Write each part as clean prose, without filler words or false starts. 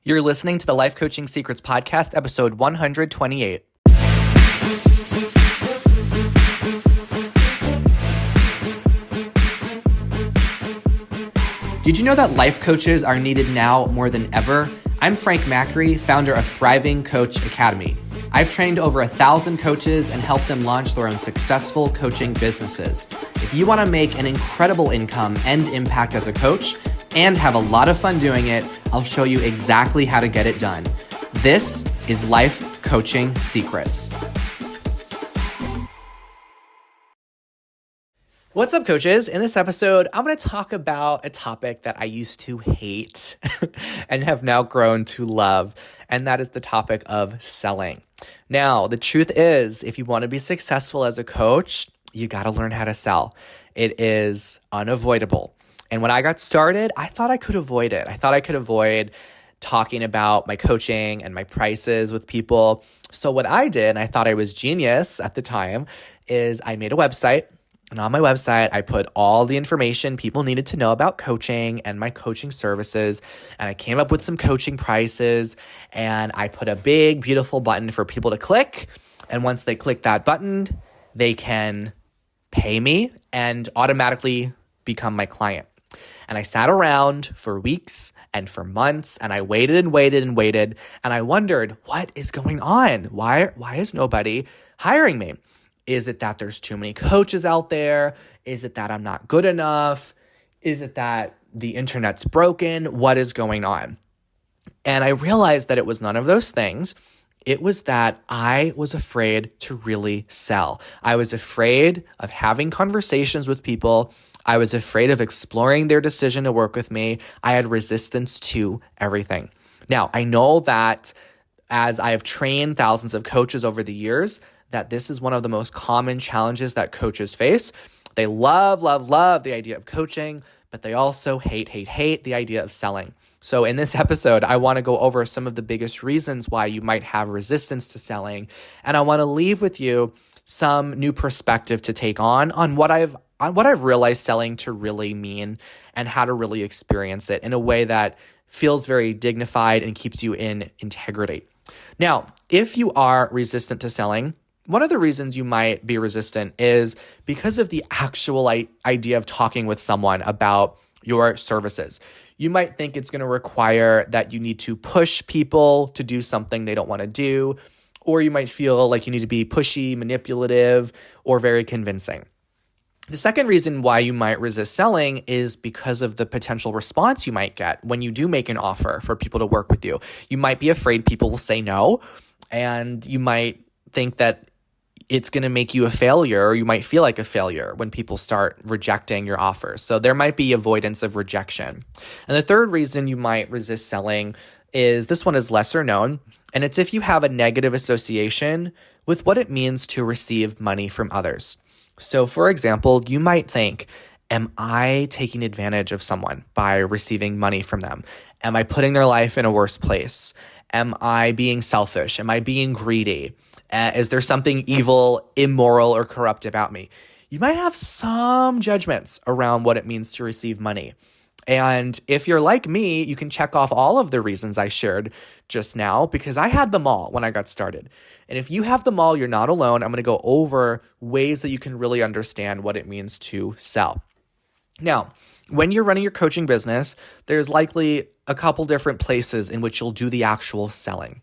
You're listening to the Life Coaching Secrets Podcast, episode 128. Did you know that life coaches are needed now more than ever? I'm Frank Macri, founder of Thriving Coach Academy. I've trained over 1,000 coaches and helped them launch their own successful coaching businesses. If you want to make an incredible income and impact as a coach and have a lot of fun doing it, I'll show you exactly how to get it done. This is Life Coaching Secrets. What's up, coaches? In this episode, I'm going to talk about a topic that I used to hate and have now grown to love, and that is the topic of selling. Now, the truth is, if you want to be successful as a coach, you got to learn how to sell. It is unavoidable. And when I got started, I thought I could avoid it. I thought I could avoid talking about my coaching and my prices with people. So what I did, and I thought I was genius at the time, is I made a website. And on my website, I put all the information people needed to know about coaching and my coaching services. And I came up with some coaching prices. And I put a big, beautiful button for people to click. And once they click that button, they can pay me and automatically become my client. And I sat around for weeks and for months, and I waited and waited and waited. And I wondered, what is going on? Why is nobody hiring me? Is it that there's too many coaches out there? Is it that I'm not good enough? Is it that the internet's broken? What is going on? And I realized that it was none of those things. It was that I was afraid to really sell. I was afraid of having conversations with people. I was afraid of exploring their decision to work with me. I had resistance to everything. Now, I know that as I have trained thousands of coaches over the years, that this is one of the most common challenges that coaches face. They love the idea of coaching, but they also hate the idea of selling. So in this episode, I want to go over some of the biggest reasons why you might have resistance to selling. And I want to leave with you some new perspective to take on what I've realized selling to really mean and how to really experience it in a way that feels very dignified and keeps you in integrity. Now, if you are resistant to selling, one of the reasons you might be resistant is because of the actual idea of talking with someone about your services. You might think it's going to require that you need to push people to do something they don't want to do, or you might feel like you need to be pushy, manipulative, or very convincing. The second reason why you might resist selling is because of the potential response you might get when you do make an offer for people to work with you. You might be afraid people will say no, and you might think that it's going to make you a failure, or you might feel like a failure when people start rejecting your offers. So there might be avoidance of rejection. And the third reason you might resist selling is, this one is lesser known, and it's if you have a negative association with what it means to receive money from others. So for example, you might think, am I taking advantage of someone by receiving money from them? Am I putting their life in a worse place? Am I being selfish? Am I being greedy? Is there something evil, immoral, or corrupt about me? You might have some judgments around what it means to receive money. And if you're like me, you can check off all of the reasons I shared just now, because I had them all when I got started. And if you have them all, you're not alone. I'm going to go over ways that you can really understand what it means to sell. Now, when you're running your coaching business, there's likely a couple different places in which you'll do the actual selling.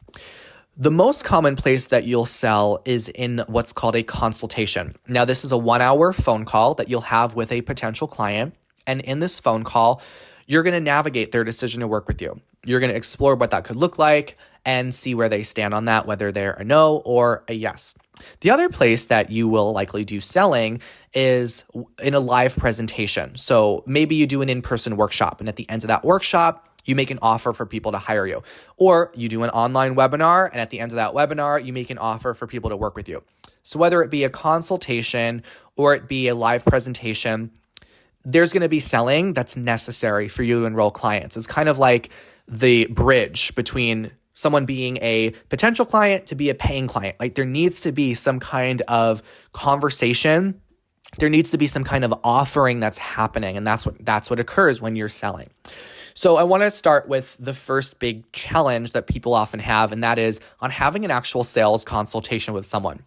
The most common place that you'll sell is in what's called a consultation. Now, this is a 1-hour phone call that you'll have with a potential client. And in this phone call, you're going to navigate their decision to work with you. You're going to explore what that could look like and see where they stand on that, whether they're a no or a yes. The other place that you will likely do selling is in a live presentation. So maybe you do an in-person workshop, and at the end of that workshop, you make an offer for people to hire you. Or you do an online webinar, and at the end of that webinar, you make an offer for people to work with you. So whether it be a consultation or it be a live presentation, there's going to be selling that's necessary for you to enroll clients. It's kind of like the bridge between someone being a potential client to be a paying client. Like, there needs to be some kind of conversation. There needs to be some kind of offering that's happening. And that's what occurs when you're selling. So I want to start with the first big challenge that people often have, and that is on having an actual sales consultation with someone.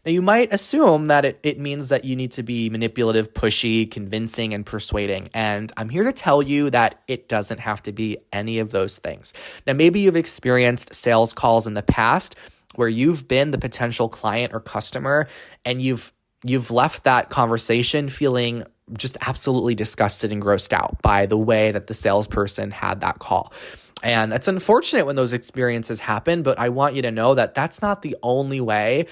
Now, you might assume that it means that you need to be manipulative, pushy, convincing, and persuading. And I'm here to tell you that it doesn't have to be any of those things. Now, maybe you've experienced sales calls in the past where you've been the potential client or customer, and you've left that conversation feeling just absolutely disgusted and grossed out by the way that the salesperson had that call. And it's unfortunate when those experiences happen, but I want you to know that that's not the only way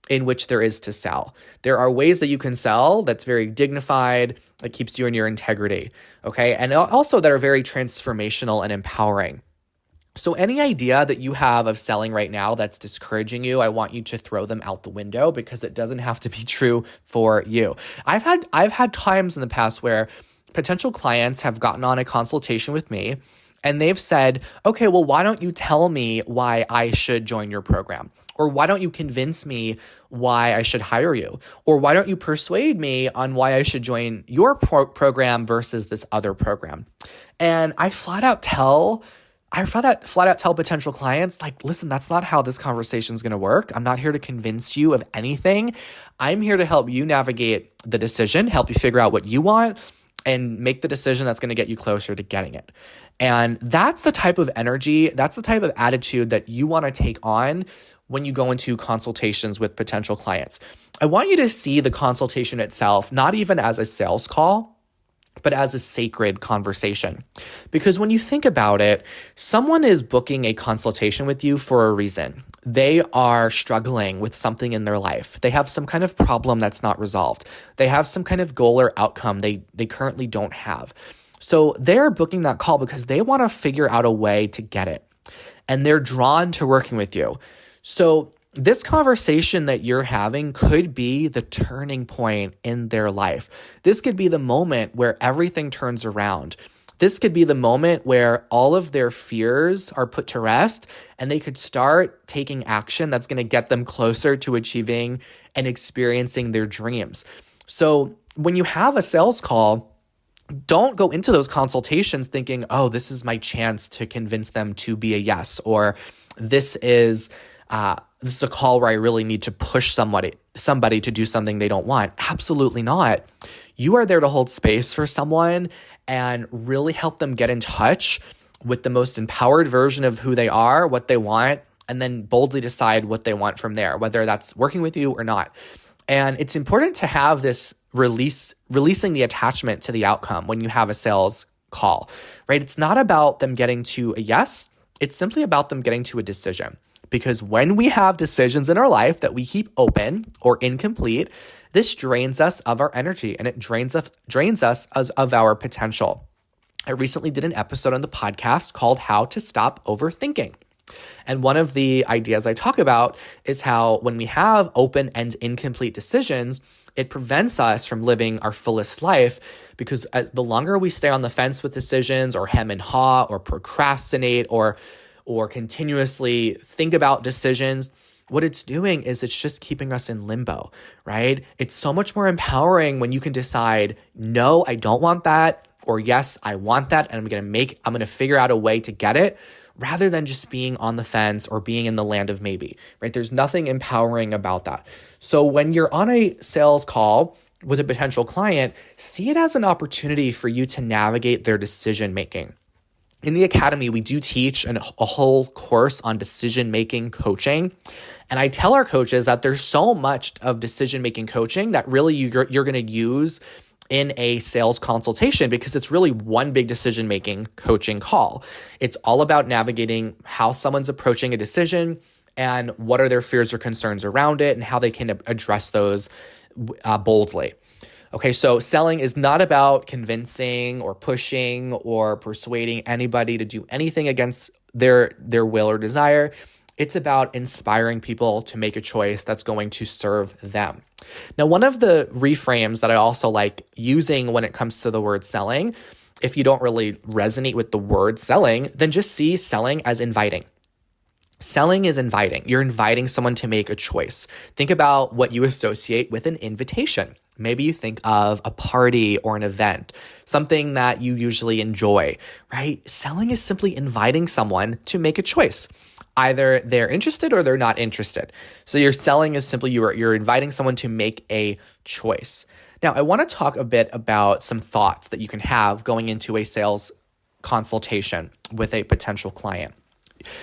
in which there is to sell. There are ways that you can sell that's very dignified, that keeps you in your integrity, okay? And also that are very transformational and empowering. So any idea that you have of selling right now that's discouraging you, I want you to throw them out the window, because it doesn't have to be true for you. I've had times in the past where potential clients have gotten on a consultation with me and they've said, okay, well, why don't you tell me why I should join your program? Or why don't you convince me why I should hire you? Or why don't you persuade me on why I should join your program versus this other program? And I flat out tell potential clients, like, listen, that's not how this conversation is going to work. I'm not here to convince you of anything. I'm here to help you navigate the decision, help you figure out what you want, and make the decision that's going to get you closer to getting it. And that's the type of energy, that's the type of attitude that you want to take on when you go into consultations with potential clients. I want you to see the consultation itself, not even as a sales call, but as a sacred conversation. Because when you think about it, someone is booking a consultation with you for a reason. They are struggling with something in their life. They have some kind of problem that's not resolved. They have some kind of goal or outcome they currently don't have. So they're booking that call because they want to figure out a way to get it. And they're drawn to working with you. So this conversation that you're having could be the turning point in their life. This could be the moment where everything turns around. This could be the moment where all of their fears are put to rest and they could start taking action that's going to get them closer to achieving and experiencing their dreams. So when you have a sales call, don't go into those consultations thinking, oh, this is my chance to convince them to be a yes, or this is a call where I really need to push somebody to do something they don't want. Absolutely not. You are there to hold space for someone and really help them get in touch with the most empowered version of who they are, what they want, and then boldly decide what they want from there, whether that's working with you or not. And it's important to have this releasing the attachment to the outcome when you have a sales call, right? It's not about them getting to a yes. It's simply about them getting to a decision. Because when we have decisions in our life that we keep open or incomplete, this drains us of our energy and it drains us of our potential. I recently did an episode on the podcast called How to Stop Overthinking. And one of the ideas I talk about is how when we have open and incomplete decisions, it prevents us from living our fullest life, because the longer we stay on the fence with decisions or hem and haw or procrastinate or continuously think about decisions, what it's doing is it's just keeping us in limbo, right? It's so much more empowering when you can decide, no, I don't want that, or yes, I want that, and I'm going to figure out a way to get it, rather than just being on the fence or being in the land of maybe, right? There's nothing empowering about that. So when you're on a sales call with a potential client, see it as an opportunity for you to navigate their decision-making. In the academy, we do teach a whole course on decision-making coaching. And I tell our coaches that there's so much of decision-making coaching that really you're going to use in a sales consultation, because it's really one big decision-making coaching call. It's all about navigating how someone's approaching a decision and what are their fears or concerns around it and how they can address those boldly. Okay, so selling is not about convincing or pushing or persuading anybody to do anything against their will or desire. It's about inspiring people to make a choice that's going to serve them. Now, one of the reframes that I also like using when it comes to the word selling, if you don't really resonate with the word selling, then just see selling as inviting. Selling is inviting. You're inviting someone to make a choice. Think about what you associate with an invitation. Maybe you think of a party or an event, something that you usually enjoy, right? Selling is simply inviting someone to make a choice. Either they're interested or they're not interested. So your selling is simply you're inviting someone to make a choice. Now, I want to talk a bit about some thoughts that you can have going into a sales consultation with a potential client.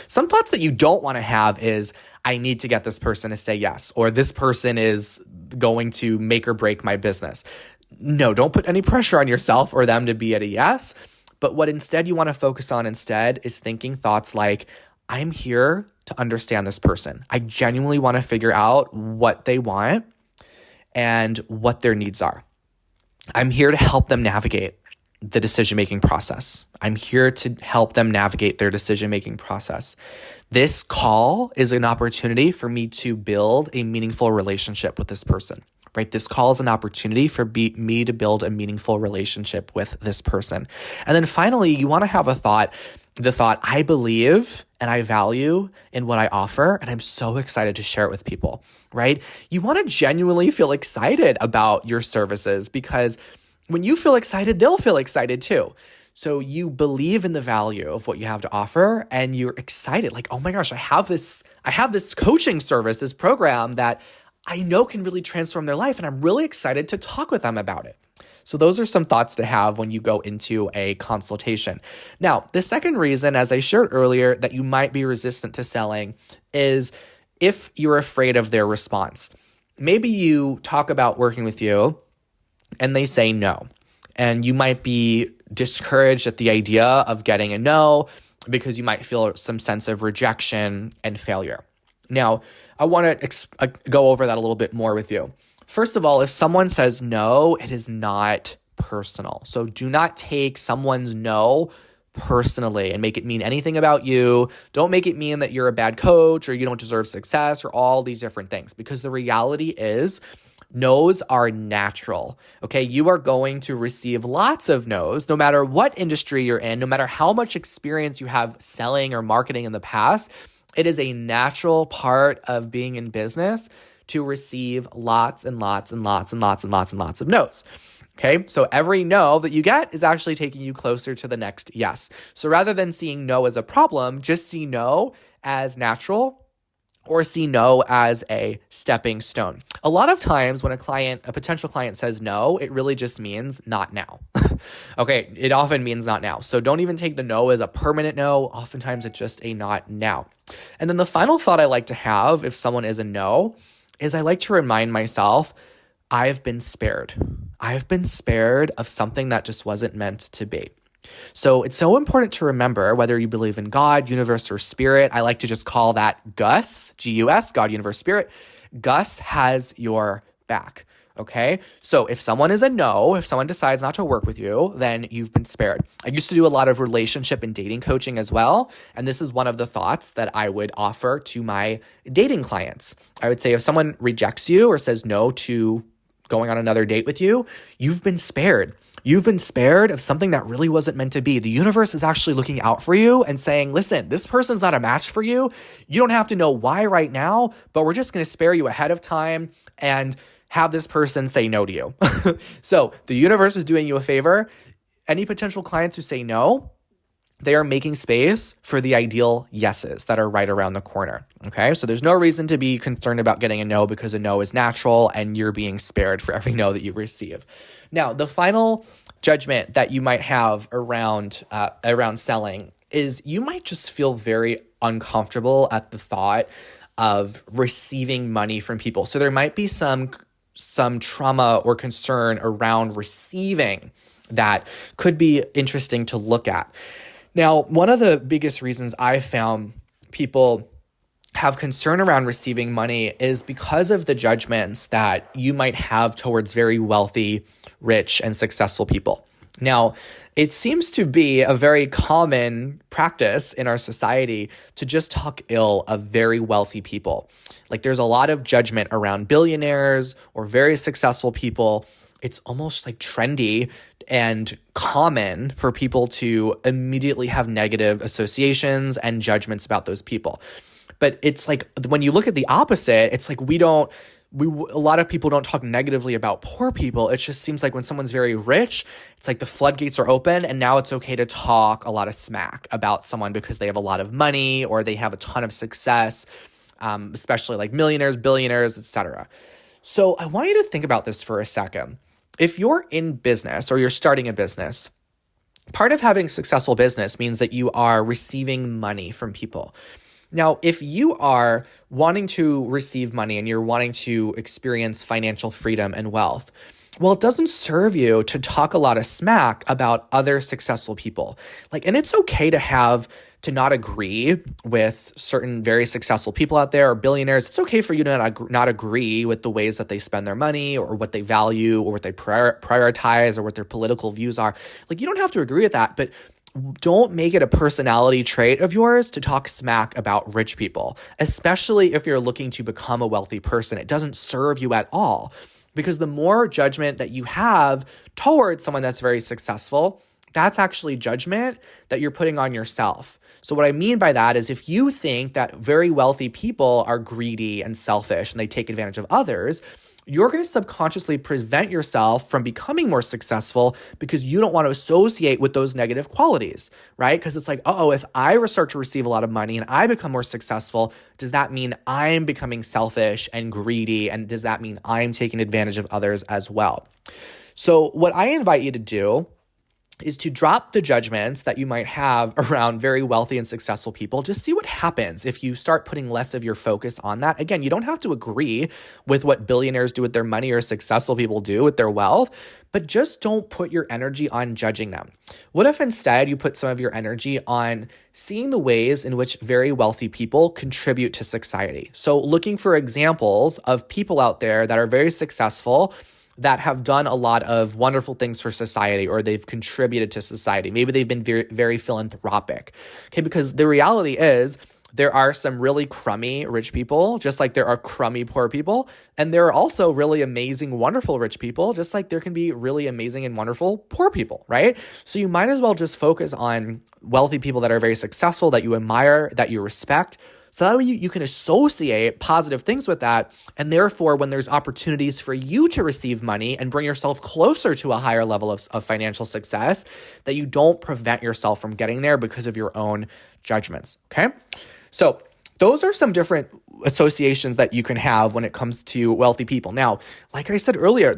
Some thoughts that you don't want to have is, I need to get this person to say yes, or this person is going to make or break my business. No, don't put any pressure on yourself or them to be at a yes. But what instead you want to focus on instead is thinking thoughts like, I'm here to understand this person. I genuinely want to figure out what they want and what their needs are. I'm here to help them navigate the decision-making process. I'm here to help them navigate their decision-making process. This call is an opportunity for me to build a meaningful relationship with this person, right? This call is an opportunity for me to build a meaningful relationship with this person. And then finally, you want to have the thought, I believe and I value in what I offer, and I'm so excited to share it with people, right? You want to genuinely feel excited about your services, because when you feel excited, they'll feel excited too. So you believe in the value of what you have to offer, and you're excited. Like, oh my gosh, I have this coaching service, this program that I know can really transform their life, and I'm really excited to talk with them about it. So those are some thoughts to have when you go into a consultation. Now, the second reason, as I shared earlier, that you might be resistant to selling is if you're afraid of their response. Maybe you talk about working with you and they say no. And you might be discouraged at the idea of getting a no because you might feel some sense of rejection and failure. Now, I want to go over that a little bit more with you. First of all, if someone says no, it is not personal. So do not take someone's no personally and make it mean anything about you. Don't make it mean that you're a bad coach or you don't deserve success or all these different things, because the reality is no's are natural, okay? You are going to receive lots of no's, no matter what industry you're in, no matter how much experience you have selling or marketing in the past. It is a natural part of being in business to receive lots and lots and lots and lots and lots and lots of no's. Okay, so every no that you get is actually taking you closer to the next yes. So rather than seeing no as a problem, just see no as natural, or see no as a stepping stone. A lot of times when a potential client says no, it really just means not now. Okay, it often means not now. So don't even take the no as a permanent no. Oftentimes it's just a not now. And then the final thought I like to have if someone is a no is I like to remind myself, I've been spared. I've been spared of something that just wasn't meant to be. So it's so important to remember, whether you believe in God, universe, or spirit. I like to just call that GUS, G-U-S, God, universe, spirit. GUS has your back, okay? So if someone is a no, if someone decides not to work with you, then you've been spared. I used to do a lot of relationship and dating coaching as well, and this is one of the thoughts that I would offer to my dating clients. I would say if someone rejects you or says no to going on another date with you, you've been spared. You've been spared of something that really wasn't meant to be. The universe is actually looking out for you and saying, listen, this person's not a match for you. You don't have to know why right now, but we're just going to spare you ahead of time and have this person say no to you. So the universe is doing you a favor. Any potential clients who say no, they are making space for the ideal yeses that are right around the corner, okay? So there's no reason to be concerned about getting a no, because a no is natural and you're being spared for every no that you receive. Now, the final judgment that you might have around selling is you might just feel very uncomfortable at the thought of receiving money from people. So there might be some trauma or concern around receiving that could be interesting to look at. Now, one of the biggest reasons I found people have concern around receiving money is because of the judgments that you might have towards very wealthy, rich, and successful people. Now, it seems to be a very common practice in our society to just talk ill of very wealthy people. Like there's a lot of judgment around billionaires or very successful people. It's almost like trendy and common for people to immediately have negative associations and judgments about those people. But it's like when you look at the opposite, it's like a lot of people don't talk negatively about poor people. It just seems like when someone's very rich, it's like the floodgates are open and now it's okay to talk a lot of smack about someone because they have a lot of money or they have a ton of success, especially like millionaires, billionaires, etc. So I want you to think about this for a second. If you're in business or you're starting a business, part of having a successful business means that you are receiving money from people. Now, if you are wanting to receive money and you're wanting to experience financial freedom and wealth, well, it doesn't serve you to talk a lot of smack about other successful people. And it's okay to not agree with certain very successful people out there or billionaires. It's okay for you to not agree with the ways that they spend their money or what they value or what they prioritize or what their political views are. You don't have to agree with that, but don't make it a personality trait of yours to talk smack about rich people, especially if you're looking to become a wealthy person. It doesn't serve you at all, because the more judgment that you have towards someone that's very successful, that's actually judgment that you're putting on yourself. So what I mean by that is if you think that very wealthy people are greedy and selfish and they take advantage of others, you're going to subconsciously prevent yourself from becoming more successful because you don't want to associate with those negative qualities, right? Because it's like, if I start to receive a lot of money and I become more successful, does that mean I'm becoming selfish and greedy? And does that mean I'm taking advantage of others as well? So what I invite you to do is to drop the judgments that you might have around very wealthy and successful people. Just see what happens if you start putting less of your focus on that. Again, you don't have to agree with what billionaires do with their money or successful people do with their wealth, but just don't put your energy on judging them. What if instead you put some of your energy on seeing the ways in which very wealthy people contribute to society? So looking for examples of people out there that are very successful that have done a lot of wonderful things for society, or they've contributed to society. Maybe they've been very, very philanthropic. Okay, because the reality is there are some really crummy rich people, just like there are crummy poor people. And there are also really amazing, wonderful rich people, just like there can be really amazing and wonderful poor people, right? So you might as well just focus on wealthy people that are very successful, that you admire, that you respect. So that way you can associate positive things with that. And therefore, when there's opportunities for you to receive money and bring yourself closer to a higher level of financial success, that you don't prevent yourself from getting there because of your own judgments, okay? So those are some different associations that you can have when it comes to wealthy people. Now, like I said earlier,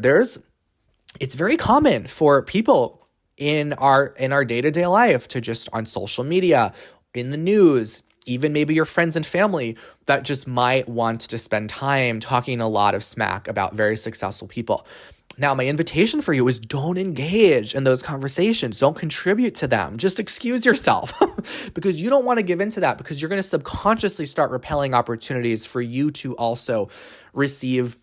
it's very common for people in our day-to-day life to just on social media, in the news, even maybe your friends and family that just might want to spend time talking a lot of smack about very successful people. Now, my invitation for you is don't engage in those conversations. Don't contribute to them. Just excuse yourself because you don't want to give into that, because you're going to subconsciously start repelling opportunities for you to also receive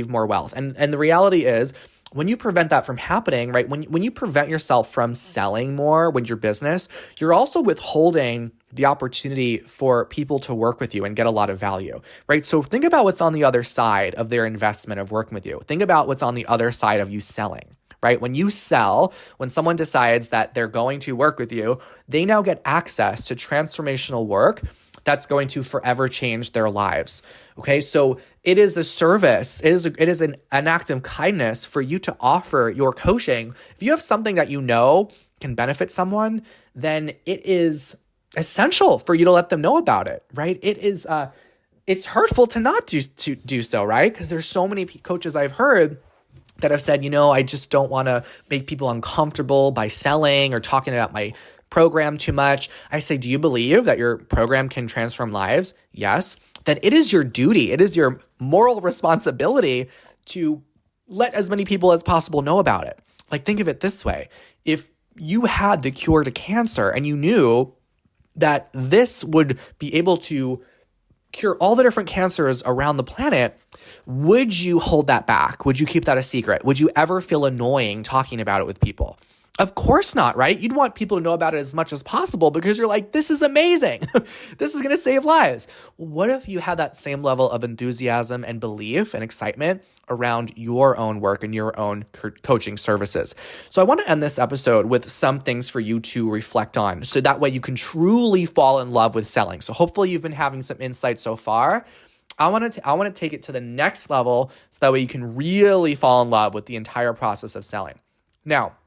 more wealth. And the reality is, when you prevent that from happening, right? When you prevent yourself from selling more with your business, you're also withholding the opportunity for people to work with you and get a lot of value, right? So think about what's on the other side of their investment of working with you. Think about what's on the other side of you selling, right? When you sell, when someone decides that they're going to work with you, they now get access to transformational work that's going to forever change their lives. Okay, so it is a service. It is an act of kindness for you to offer your coaching. If you have something that you know can benefit someone, then it is essential for you to let them know about it, right? It's hurtful to not do so, right? Because there's so many coaches I've heard that have said, I just don't want to make people uncomfortable by selling or talking about my program too much. I say, do you believe that your program can transform lives? Yes. Then it is your duty. It is your moral responsibility to let as many people as possible know about it. Think of it this way. If you had the cure to cancer and you knew that this would be able to cure all the different cancers around the planet, would you hold that back? Would you keep that a secret? Would you ever feel annoying talking about it with people? Of course not, right? You'd want people to know about it as much as possible because you're like, this is amazing. This is going to save lives. What if you had that same level of enthusiasm and belief and excitement around your own work and your own coaching services? So I want to end this episode with some things for you to reflect on so that way you can truly fall in love with selling. So hopefully you've been having some insight so far. I want to take it to the next level so that way you can really fall in love with the entire process of selling. Now,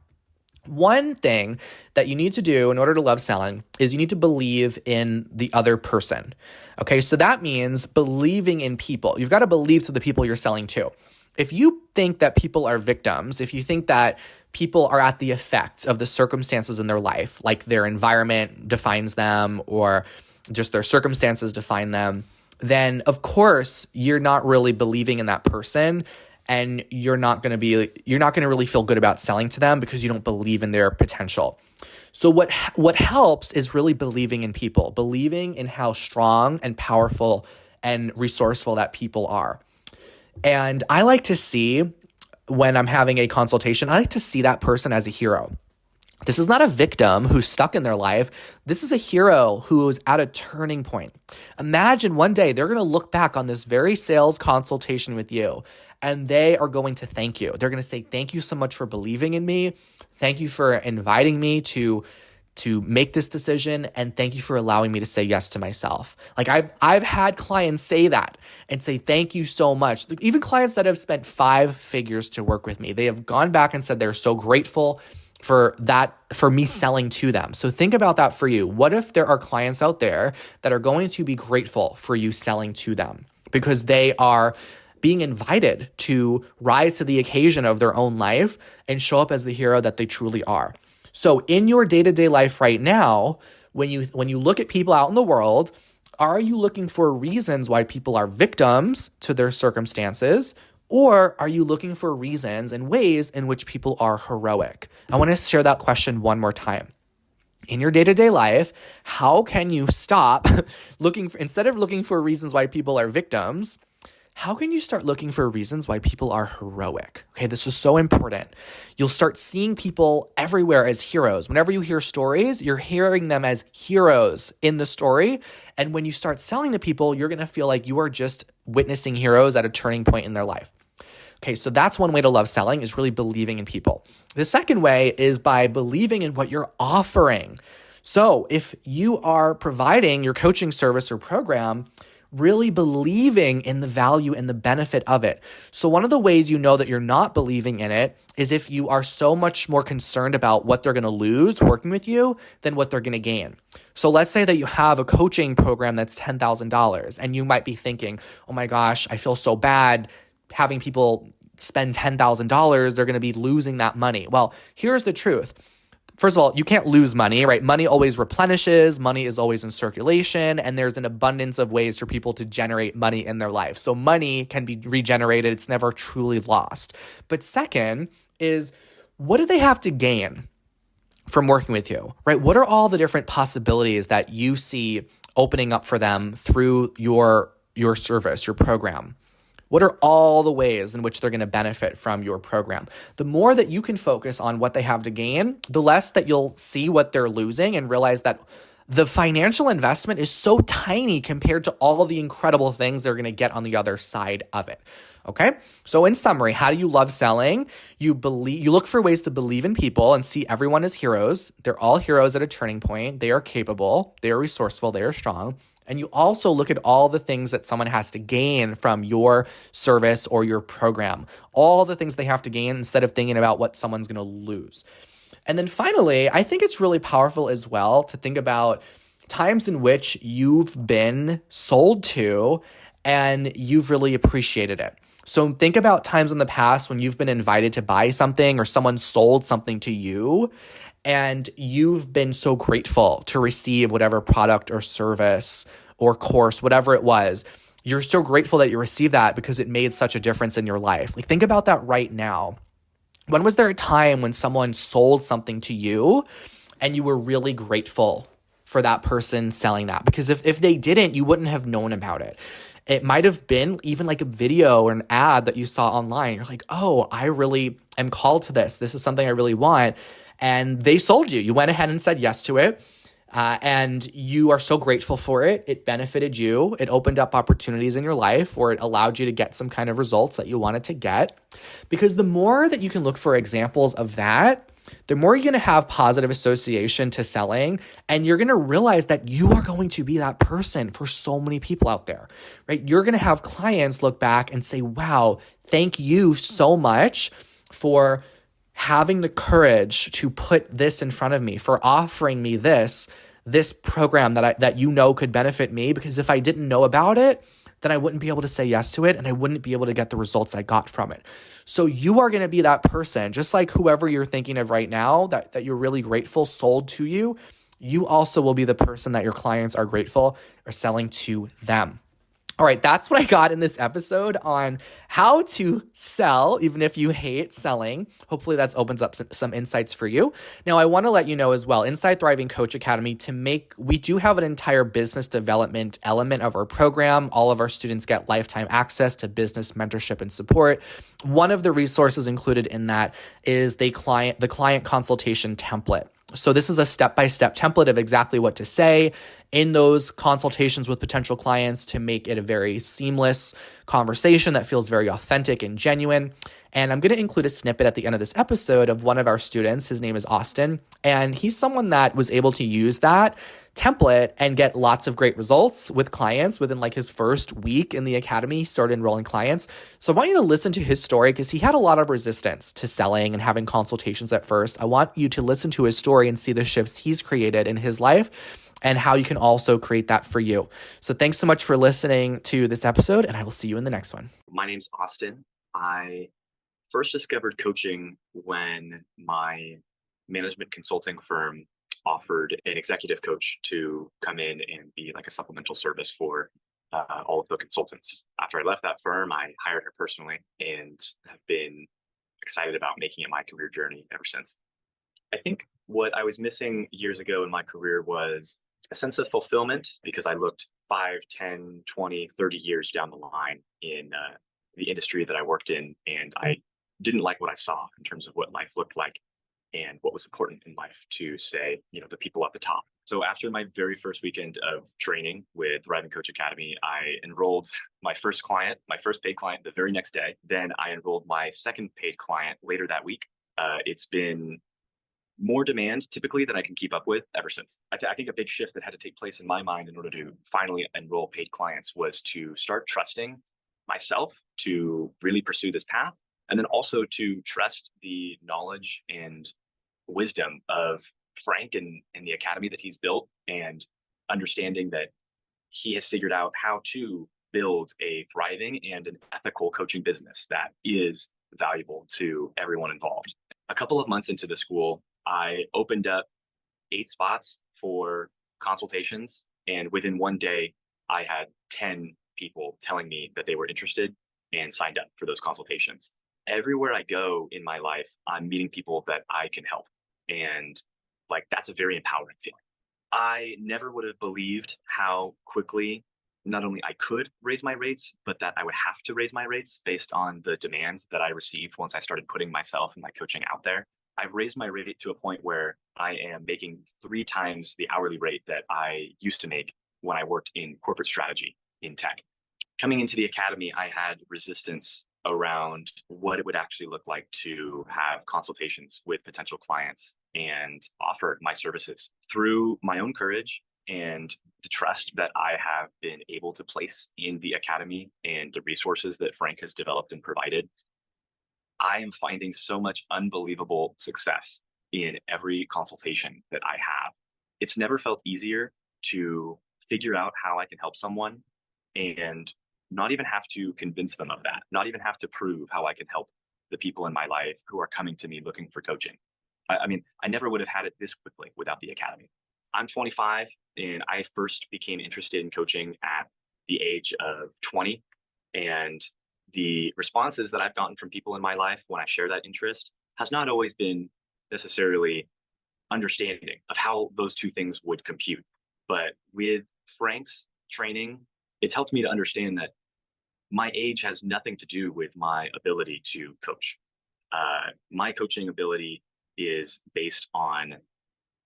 one thing that you need to do in order to love selling is you need to believe in the other person. Okay, so that means believing in people. You've got to believe to the people you're selling to. If you think that people are victims, if you think that people are at the effect of the circumstances in their life, like their environment defines them or just their circumstances define them, then of course you're not really believing in that person. And you're not going to really feel good about selling to them because you don't believe in their potential. So what helps is really believing in people, believing in how strong and powerful and resourceful that people are. And I like to see when I'm having a consultation, I like to see that person as a hero. This is not a victim who's stuck in their life. This is a hero who is at a turning point. Imagine one day they're going to look back on this very sales consultation with you and they are going to thank you. They're going to say, thank you so much for believing in me. Thank you for inviting me to make this decision. And thank you for allowing me to say yes to myself. Like I've had clients say that and say, thank you so much. Even clients that have spent 5 figures to work with me, they have gone back and said they're so grateful for me selling to them. So think about that for you. What if there are clients out there that are going to be grateful for you selling to them because they are being invited to rise to the occasion of their own life and show up as the hero that they truly are. So in your day-to-day life right now, when you look at people out in the world, are you looking for reasons why people are victims to their circumstances? Or are you looking for reasons and ways in which people are heroic? I want to share that question one more time. In your day-to-day life, how can you stop instead of looking for reasons why people are victims, how can you start looking for reasons why people are heroic? Okay, this is so important. You'll start seeing people everywhere as heroes. Whenever you hear stories, you're hearing them as heroes in the story. And when you start selling to people, you're going to feel like you are just witnessing heroes at a turning point in their life. Okay, so that's one way to love selling is really believing in people. The second way is by believing in what you're offering. So if you are providing your coaching service or program, really believing in the value and the benefit of it. So one of the ways you know that you're not believing in it is if you are so much more concerned about what they're going to lose working with you than what they're going to gain. So let's say that you have a coaching program that's $10,000 and you might be thinking, oh my gosh, I feel so bad having people spend $10,000. They're going to be losing that money. Well, here's the truth. First of all, you can't lose money, right? Money always replenishes, money is always in circulation, and there's an abundance of ways for people to generate money in their life. So money can be regenerated, it's never truly lost. But second is, what do they have to gain from working with you, right? What are all the different possibilities that you see opening up for them through your service, your program? What are all the ways in which they're going to benefit from your program? The more that you can focus on what they have to gain, the less that you'll see what they're losing and realize that the financial investment is so tiny compared to all the incredible things they're going to get on the other side of it. Okay? So in summary, how do you love selling? You look for ways to believe in people and see everyone as heroes. They're all heroes at a turning point. They are capable, they are resourceful, they are strong. And you also look at all the things that someone has to gain from your service or your program, all the things they have to gain instead of thinking about what someone's going to lose. And then finally, I think it's really powerful as well to think about times in which you've been sold to and you've really appreciated it. So think about times in the past when you've been invited to buy something or someone sold something to you and you've been so grateful to receive whatever product or service or course, whatever it was. You're so grateful that you received that because it made such a difference in your life. Like, think about that right now. When was there a time when someone sold something to you and you were really grateful for that person selling that? Because if they didn't, you wouldn't have known about it. It might have been even like a video or an ad that you saw online. You're like, oh, I really am called to this. This is something I really want. and they sold you. You went ahead and said yes to it. And you are so grateful for it. It benefited you. It opened up opportunities in your life, or it allowed you to get some kind of results that you wanted to get. Because the more that you can look for examples of that, the more you're going to have positive association to selling, and you're going to realize that you are going to be that person for so many people out there, right? You're going to have clients look back and say, wow, thank you so much for having the courage to put this in front of me, for offering me this program that you know could benefit me, because if I didn't know about it, then I wouldn't be able to say yes to it, and I wouldn't be able to get the results I got from it. So you are going to be that person, just like whoever you're thinking of right now that you're really grateful sold to you. You also will be the person that your clients are grateful or selling to them. All right, that's what I got in this episode on how to sell, even if you hate selling. Hopefully that opens up some insights for you. Now, I want to let you know as well, inside Thriving Coach Academy, we do have an entire business development element of our program. All of our students get lifetime access to business mentorship and support. One of the resources included in that is the client consultation template. So this is a step-by-step template of exactly what to say in those consultations with potential clients to make it a very seamless conversation that feels very authentic and genuine. And I'm going to include a snippet at the end of this episode of one of our students. His name is Austin, and he's someone that was able to use that template and get lots of great results with clients within like his first week in the academy. He started enrolling clients. So I want you to listen to his story because he had a lot of resistance to selling and having consultations at first. I want you to listen to his story and see the shifts he's created in his life and how you can also create that for you. So thanks so much for listening to this episode, and I will see you in the next one. My name's Austin. I first discovered coaching when my management consulting firm offered an executive coach to come in and be like a supplemental service for all of the consultants. After I left that firm, I hired her personally and have been excited about making it my career journey ever since. I think what I was missing years ago in my career was a sense of fulfillment, because I looked 5, 10, 20, 30 years down the line in the industry that I worked in, and I didn't like what I saw in terms of what life looked like and what was important in life to say, the people at the top. So after my very first weekend of training with Thriving Coach Academy, I enrolled my first paid client the very next day. Then I enrolled my second paid client later that week. It's been more demand typically than I can keep up with ever since. I think a big shift that had to take place in my mind in order to finally enroll paid clients was to start trusting myself to really pursue this path, and then also to trust the knowledge and wisdom of Frank and the academy that he's built, and understanding that he has figured out how to build a thriving and an ethical coaching business that is valuable to everyone involved. A couple of months into the school, I opened up 8 spots for consultations, and within one day, I had 10 people telling me that they were interested and signed up for those consultations. Everywhere I go in my life, I'm meeting people that I can help. And that's a very empowering feeling. I never would have believed how quickly not only I could raise my rates, but that I would have to raise my rates based on the demands that I received once I started putting myself and my coaching out there. I've raised my rate to a point where I am making 3 times the hourly rate that I used to make when I worked in corporate strategy in tech. Coming into the academy, I had resistance around what it would actually look like to have consultations with potential clients and offer my services. Through my own courage and the trust that I have been able to place in the academy and the resources that Frank has developed and provided, I am finding so much unbelievable success in every consultation that I have. It's never felt easier to figure out how I can help someone and not even have to convince them of that, not even have to prove how I can help the people in my life who are coming to me looking for coaching. I never would have had it this quickly without the academy. I'm 25, and I first became interested in coaching at the age of 20. And the responses that I've gotten from people in my life when I share that interest has not always been necessarily understanding of how those two things would compute. But with Frank's training, it's helped me to understand that my age has nothing to do with my ability to coach. My coaching ability is based on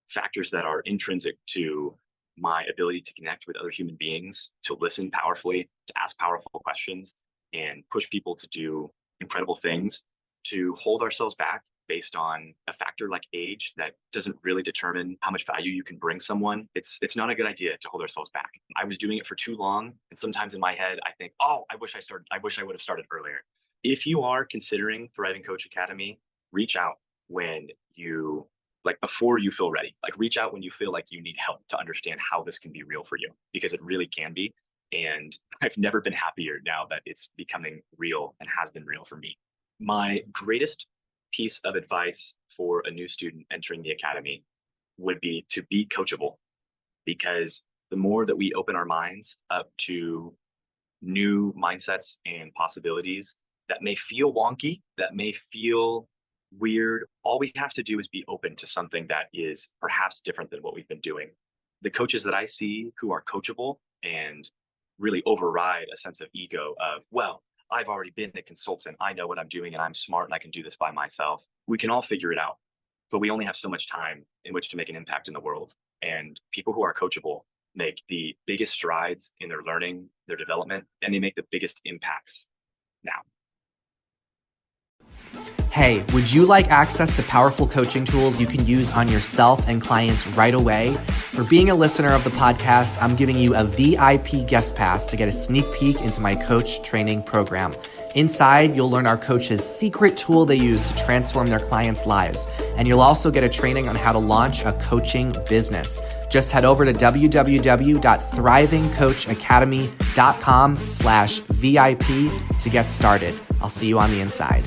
factors that are intrinsic to my ability to connect with other human beings, to listen powerfully, to ask powerful questions, and push people to do incredible things, to hold ourselves back based on a factor like age that doesn't really determine how much value you can bring someone. It's not a good idea to hold ourselves back. I was doing it for too long, and sometimes in my head I think, oh, I wish I would have started earlier. If you are considering Thriving Coach Academy, reach out when you before you feel ready. Like, reach out when you feel like you need help to understand how this can be real for you, because it really can be. And I've never been happier now that it's becoming real and has been real for me. My greatest piece of advice for a new student entering the academy would be to be coachable, because the more that we open our minds up to new mindsets and possibilities that may feel wonky, that may feel weird, all we have to do is be open to something that is perhaps different than what we've been doing. The coaches that I see who are coachable and really override a sense of ego of, well, I've already been a consultant, I know what I'm doing, and I'm smart and I can do this by myself. We can all figure it out, but we only have so much time in which to make an impact in the world. And people who are coachable make the biggest strides in their learning, their development, and they make the biggest impacts now. Hey, would you like access to powerful coaching tools you can use on yourself and clients right away? For being a listener of the podcast, I'm giving you a VIP guest pass to get a sneak peek into my coach training program. Inside, you'll learn our coaches' secret tool they use to transform their clients' lives. And you'll also get a training on how to launch a coaching business. Just head over to www.thrivingcoachacademy.com/VIP to get started. I'll see you on the inside.